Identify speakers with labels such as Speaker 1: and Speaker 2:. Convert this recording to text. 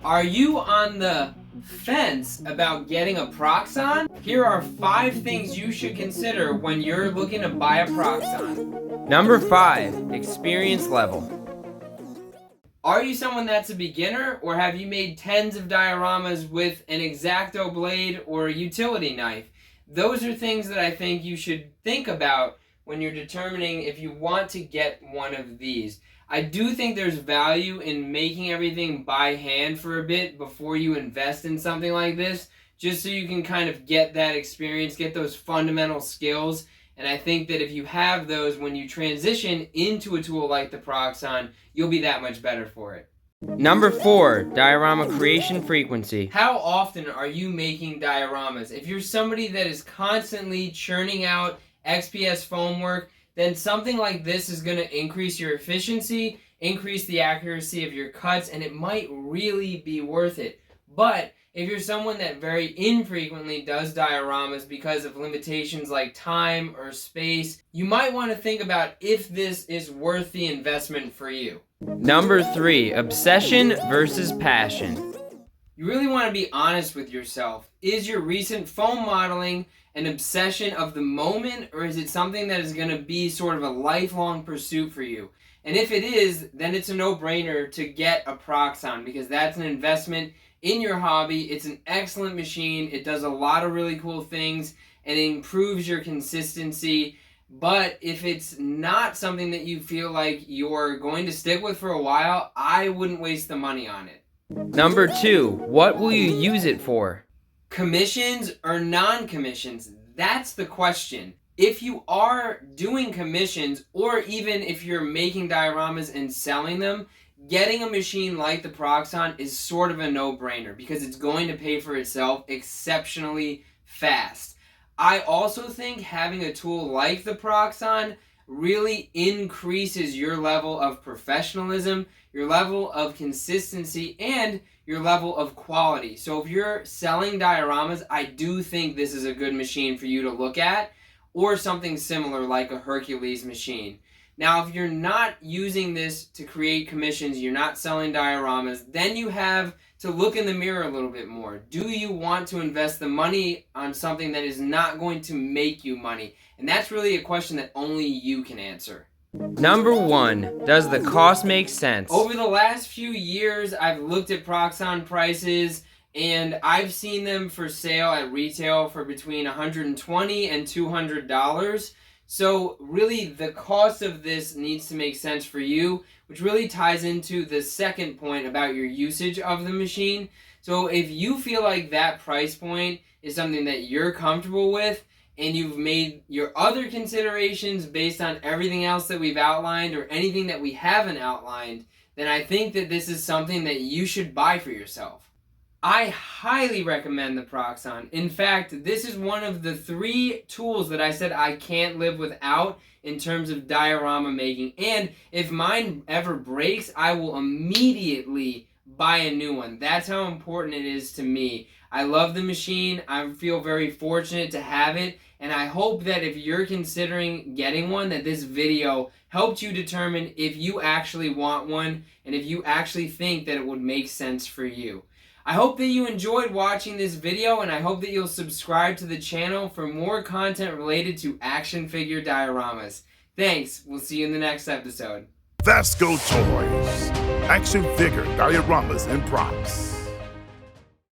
Speaker 1: Are you on the fence about getting a Proxxon? Here are 5 things you should consider when you're looking to buy a Proxxon. Number 5, experience level. Are you someone that's a beginner, or have you made tens of dioramas with an X-Acto blade or a utility knife? Those are things that I think you should think about when you're determining if you want to get one of these. I do think there's value in making everything by hand for a bit before you invest in something like this, just so you can kind of get that experience, get those fundamental skills. And I think that if you have those, when you transition into a tool like the Proxxon, you'll be that much better for it. Number 4, diorama creation frequency. How often are you making dioramas? If you're somebody that is constantly churning out XPS foam work, then something like this is going to increase your efficiency, increase the accuracy of your cuts, and it might really be worth it. But if you're someone that very infrequently does dioramas because of limitations like time or space, you might want to think about if this is worth the investment for you. Number 3, obsession versus passion. You really want to be honest with yourself. Is your recent foam modeling an obsession of the moment, or is it something that is going to be sort of a lifelong pursuit for you? And if it is, then it's a no-brainer to get a Proxxon, because that's an investment in your hobby. It's an excellent machine. It does a lot of really cool things, and it improves your consistency. But if it's not something that you feel like you're going to stick with for a while, I wouldn't waste the money on it. Number 2, what will you use it for? Commissions or non-commissions? That's the question. If you are doing commissions, or even if you're making dioramas and selling them, getting a machine like the Proxxon is sort of a no-brainer, because it's going to pay for itself exceptionally fast. I also think having a tool like the Proxxon really increases your level of professionalism, your level of consistency, and your level of quality. So if you're selling dioramas, I do think this is a good machine for you to look at, or something similar like a Hercules machine. Now, if you're not using this to create commissions, you're not selling dioramas, then you have to look in the mirror a little bit more. Do you want to invest the money on something that is not going to make you money? And that's really a question that only you can answer. Number 1, does the cost make sense? Over the last few years, I've looked at Proxxon prices, and I've seen them for sale at retail for between $120 and $200. So really, the cost of this needs to make sense for you, which really ties into the second point about your usage of the machine. So if you feel like that price point is something that you're comfortable with, and you've made your other considerations based on everything else that we've outlined or anything that we haven't outlined, then I think that this is something that you should buy for yourself. I highly recommend the Proxxon. In fact, this is one of the 3 tools that I said I can't live without in terms of diorama making. And if mine ever breaks, I will immediately buy a new one. That's how important it is to me. I love the machine. I feel very fortunate to have it. And I hope that if you're considering getting one, that this video helped you determine if you actually want one and if you actually think that it would make sense for you. I hope that you enjoyed watching this video, and I hope that you'll subscribe to the channel for more content related to action figure dioramas. Thanks. We'll see you in the next episode.
Speaker 2: Vascotoys, action figure dioramas and props.